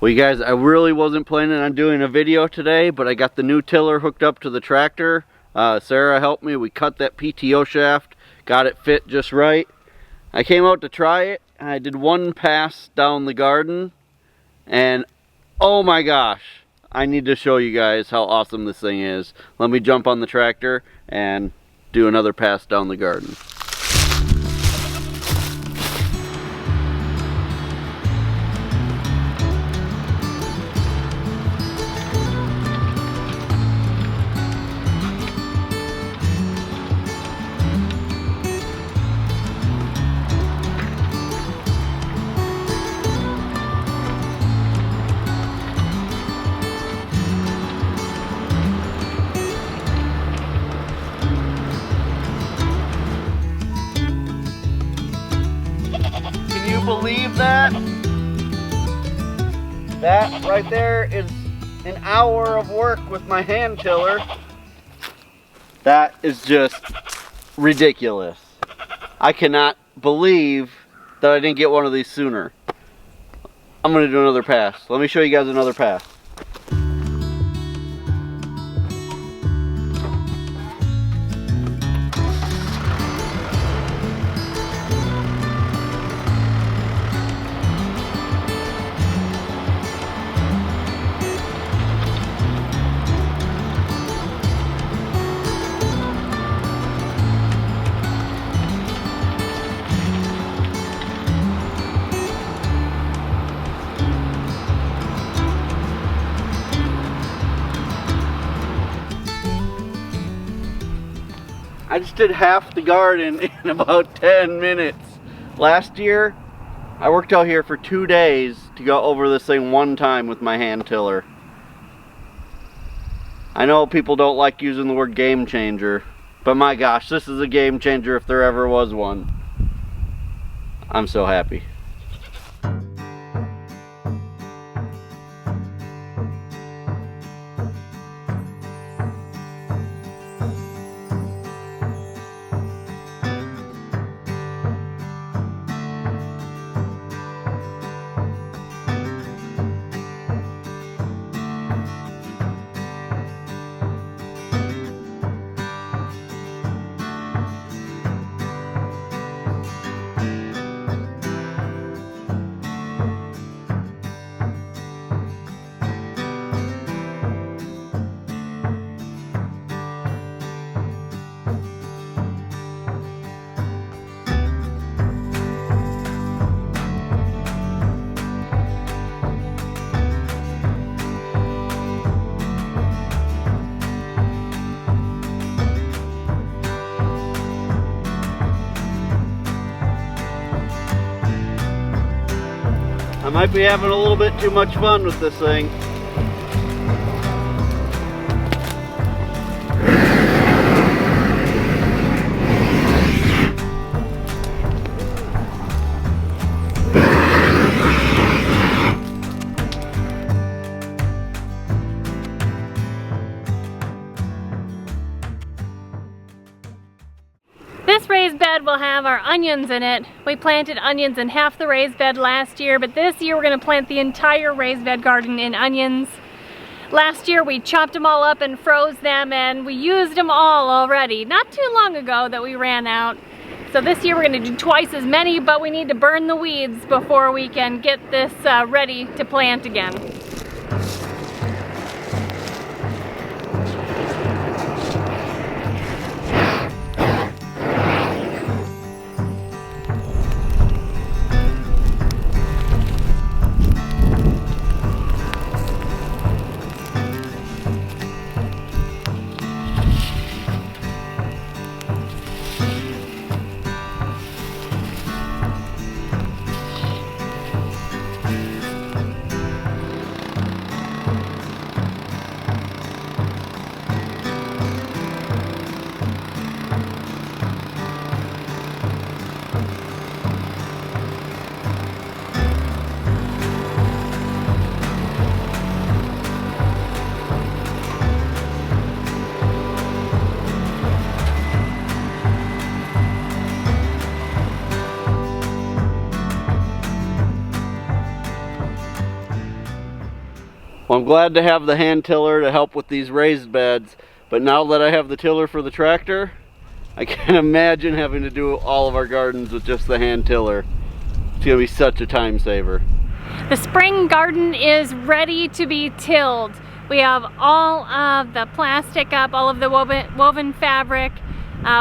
Well, you guys, I really wasn't planning on doing a video today, but I got the new tiller hooked up to the tractor. Sarah helped me. We cut that PTO shaft, got it fit just right. I came out to try it, and I did one pass down the garden, and oh my gosh, I need to show you guys how awesome this thing is. Let me jump on the tractor and do another pass down the garden. Believe that? That right there is an hour of work with my hand tiller. That is just ridiculous. I cannot believe that I didn't get one of these sooner. I'm gonna do another pass. Let me show you guys another pass. I just did half the garden in about 10 minutes. Last year, I worked out here for 2 days to go over this thing one time with my hand tiller. I know people don't like using the word game changer, but my gosh, this is a game changer if there ever was one. I'm so happy. I might be having a little bit too much fun with this thing. This raised bed will have our onions in it. We planted onions in half the raised bed last year, but this year we're going to plant the entire raised bed garden in onions. Last year we chopped them all up and froze them, and we used them all already. Not too long ago that we ran out. So this year we're going to do twice as many, but we need to burn the weeds before we can get this ready to plant again. Well, I'm glad to have the hand tiller to help with these raised beds, but now that I have the tiller for the tractor, I can't imagine having to do all of our gardens with just the hand tiller. It's gonna be such a time saver. The spring garden is ready to be tilled. We have all of the plastic up, all of the woven fabric.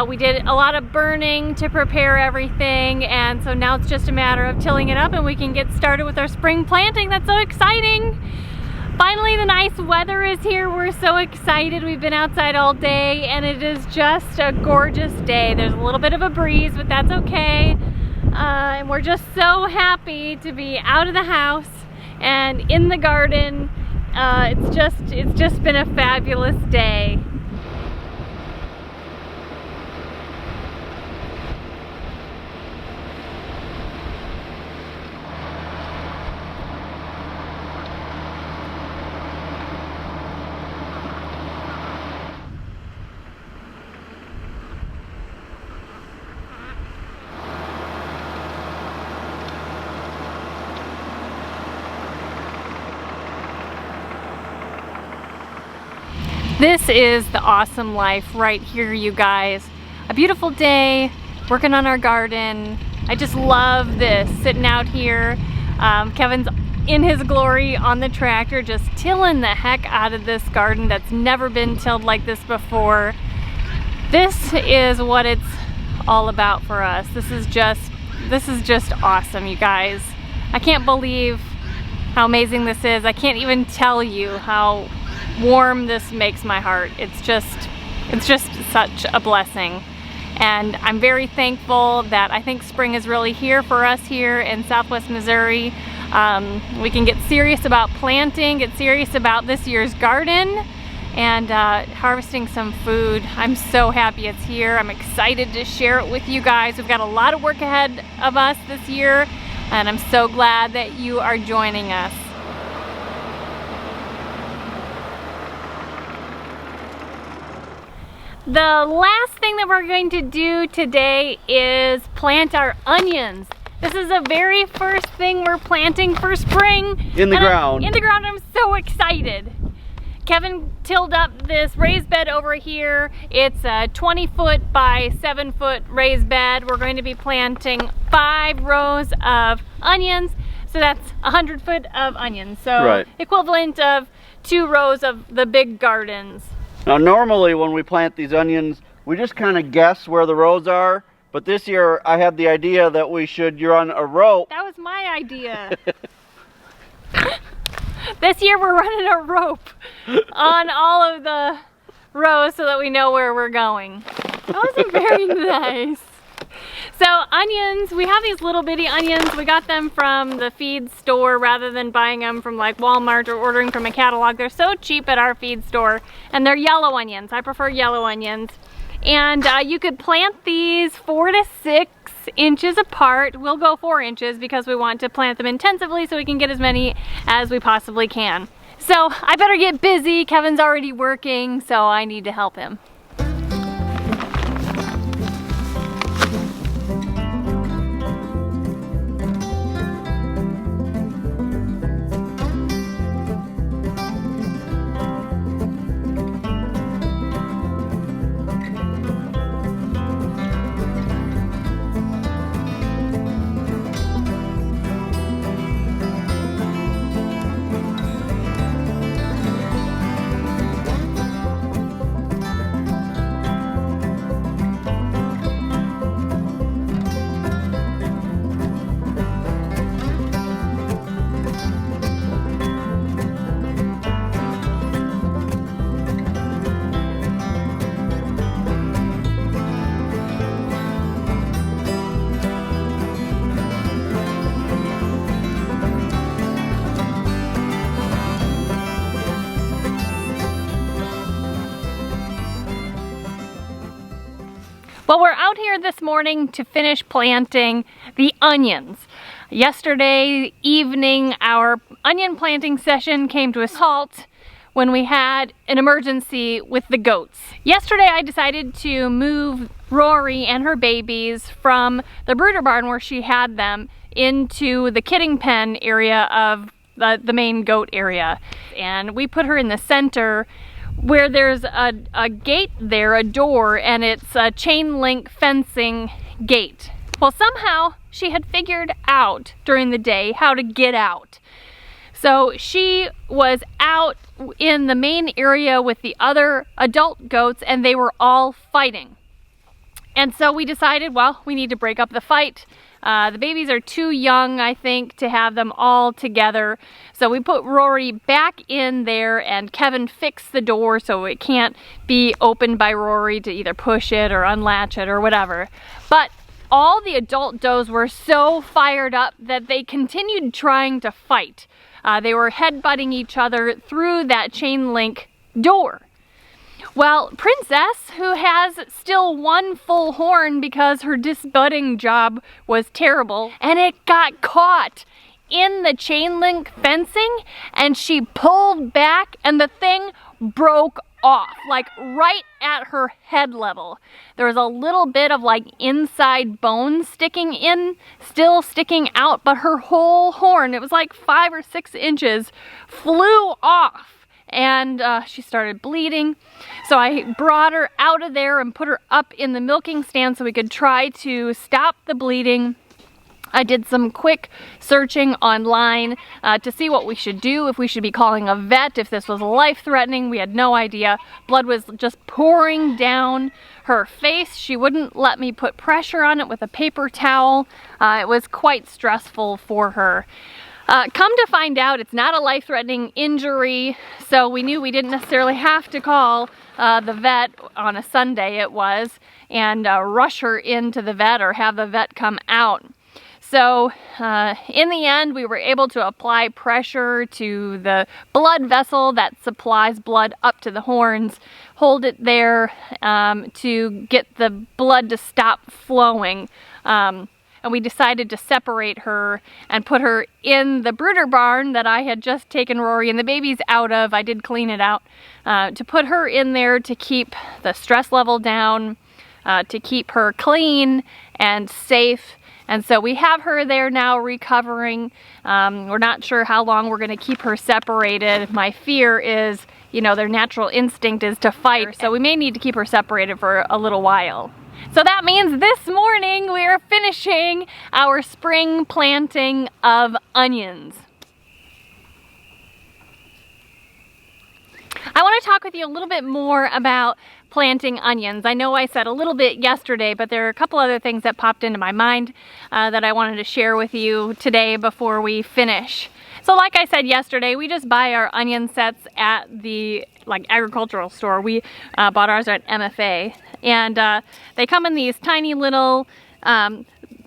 We did a lot of burning to prepare everything, and so now it's just a matter of tilling it up and we can get started with our spring planting. That's so exciting. Finally, the nice weather is here. We're so excited. We've been outside all day and it is just a gorgeous day. There's a little bit of a breeze, but that's okay. And we're just so happy to be out of the house and in the garden. It's just been a fabulous day. This is the awesome life right here, you guys. A beautiful day, working on our garden. I just love this, sitting out here. Kevin's in his glory on the tractor, just tilling the heck out of this garden that's never been tilled like this before. This is what it's all about for us. This is just awesome, you guys. I can't believe how amazing this is. I can't even tell you how warm this makes my heart. It's just such a blessing, and I'm very thankful that I think spring is really here for us here in Southwest Missouri. We can get serious about planting, get serious about this year's garden, and harvesting some food. I'm so happy it's here. I'm excited to share it with you guys. We've got a lot of work ahead of us this year, and I'm so glad that you are joining us. The last thing that we're going to do today is plant our onions. This is the very first thing we're planting for spring. In the ground. In the ground, I'm so excited. Kevin tilled up this raised bed over here. It's a 20-foot by 7-foot raised bed. We're going to be planting 5 rows of onions. So that's 100 foot of onions. So right. Equivalent of 2 rows of the big gardens. Now normally when we plant these onions, we just kind of guess where the rows are, but this year I had the idea that we should run a rope. That was my idea. This year we're running a rope on all of the rows so that we know where we're going. That wasn't very nice. So onions, we have these little bitty onions. We got them from the feed store rather than buying them from like Walmart or ordering from a catalog. They're so cheap at our feed store, and they're yellow onions. I prefer yellow onions. And you could plant these 4 to 6 inches apart. We'll go 4 inches because we want to plant them intensively so we can get as many as we possibly can. So I better get busy. Kevin's already working, so I need to help him. Well, we're out here this morning to finish planting the onions. Yesterday evening, our onion planting session came to a halt when we had an emergency with the goats. Yesterday, I decided to move Rory and her babies from the brooder barn where she had them into the kidding pen area of the main goat area. And we put her in the center where there's a gate there, a door, and it's a chain link fencing gate. Well, somehow she had figured out during the day how to get out. So she was out in the main area with the other adult goats, and they were all fighting. And so we decided, well, we need to break up the fight. The babies are too young, I think, to have them all together. So we put Rory back in there, and Kevin fixed the door so it can't be opened by Rory to either push it or unlatch it or whatever. But all the adult does were so fired up that they continued trying to fight. They were headbutting each other through that chain link door. Well, Princess, who has still one full horn because her disbudding job was terrible, and it got caught in the chain link fencing, and she pulled back and the thing broke off, like right at her head level. There was a little bit of like inside bone sticking in, still sticking out, but her whole horn, it was like 5 or 6 inches, flew off. And she started bleeding. So I brought her out of there and put her up in the milking stand so we could try to stop the bleeding. I did some quick searching online to see what we should do, if we should be calling a vet, if this was life-threatening. We had no idea. Blood was just pouring down her face. She wouldn't let me put pressure on it with a paper towel. It was quite stressful for her. Come to find out, it's not a life-threatening injury, so we knew we didn't necessarily have to call the vet on a Sunday, it was, and rush her into the vet or have the vet come out. So in the end, we were able to apply pressure to the blood vessel that supplies blood up to the horns, hold it there to get the blood to stop flowing. And we decided to separate her and put her in the brooder barn that I had just taken Rory and the babies out of. I did clean it out, to put her in there to keep the stress level down, to keep her clean and safe. And so we have her there now recovering. We're not sure how long we're gonna keep her separated. My fear is, you know, their natural instinct is to fight, so we may need to keep her separated for a little while. So that means this morning we are finishing our spring planting of onions. I want to talk with you a little bit more about planting onions. I know I said a little bit yesterday, but there are a couple other things that popped into my mind that I wanted to share with you today before we finish. So like I said yesterday, we just buy our onion sets at the agricultural store. We bought ours at MFA, and they come in these tiny little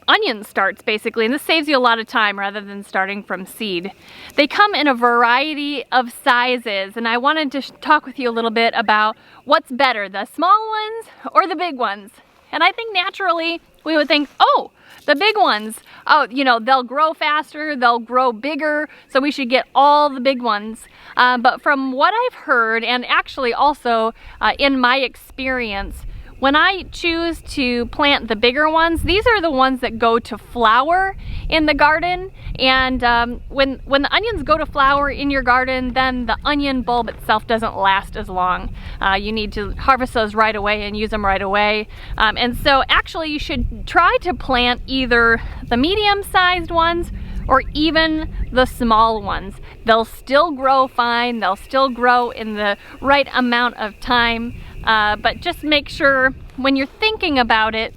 onion starts basically, and this saves you a lot of time rather than starting from seed. They come in a variety of sizes, and I wanted to talk with you a little bit about what's better, the small ones or the big ones. And I think naturally we would think, oh, the big ones, oh, you know, they'll grow faster, they'll grow bigger, so we should get all the big ones. But from what I've heard, and actually also in my experience, when I choose to plant the bigger ones, these are the ones that go to flower in the garden. And when the onions go to flower in your garden, then the onion bulb itself doesn't last as long. You need to harvest those right away and use them right away. And so actually you should try to plant either the medium-sized ones or even the small ones. They'll still grow fine, they'll still grow in the right amount of time, but just make sure when you're thinking about it,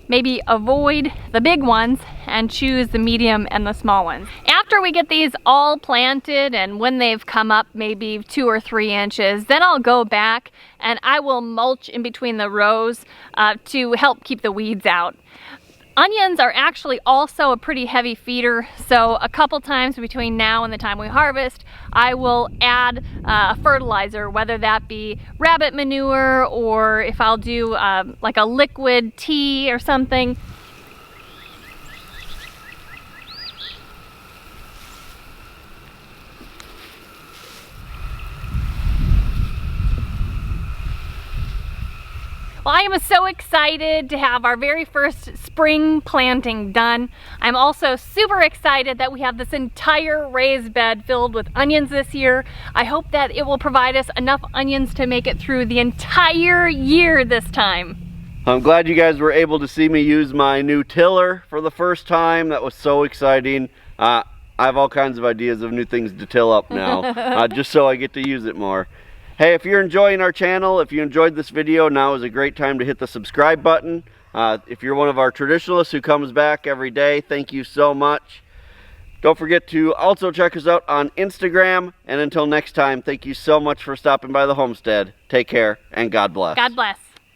maybe avoid the big ones and choose the medium and the small ones. After we get these all planted and when they've come up maybe 2 or 3 inches, then I'll go back and I will mulch in between the rows to help keep the weeds out. Onions are actually also a pretty heavy feeder, so a couple times between now and the time we harvest, I will add a fertilizer, whether that be rabbit manure or if I'll do like a liquid tea or something. Well, I am so excited to have our very first spring planting done. I'm also super excited that we have this entire raised bed filled with onions this year. I hope that it will provide us enough onions to make it through the entire year this time. I'm glad you guys were able to see me use my new tiller for the first time. That was so exciting. I have all kinds of ideas of new things to till up now, just so I get to use it more. Hey, if you're enjoying our channel, if you enjoyed this video, now is a great time to hit the subscribe button. If you're one of our traditionalists who comes back every day, thank you so much. Don't forget to also check us out on Instagram. And until next time, thank you so much for stopping by the homestead. Take care and God bless. God bless.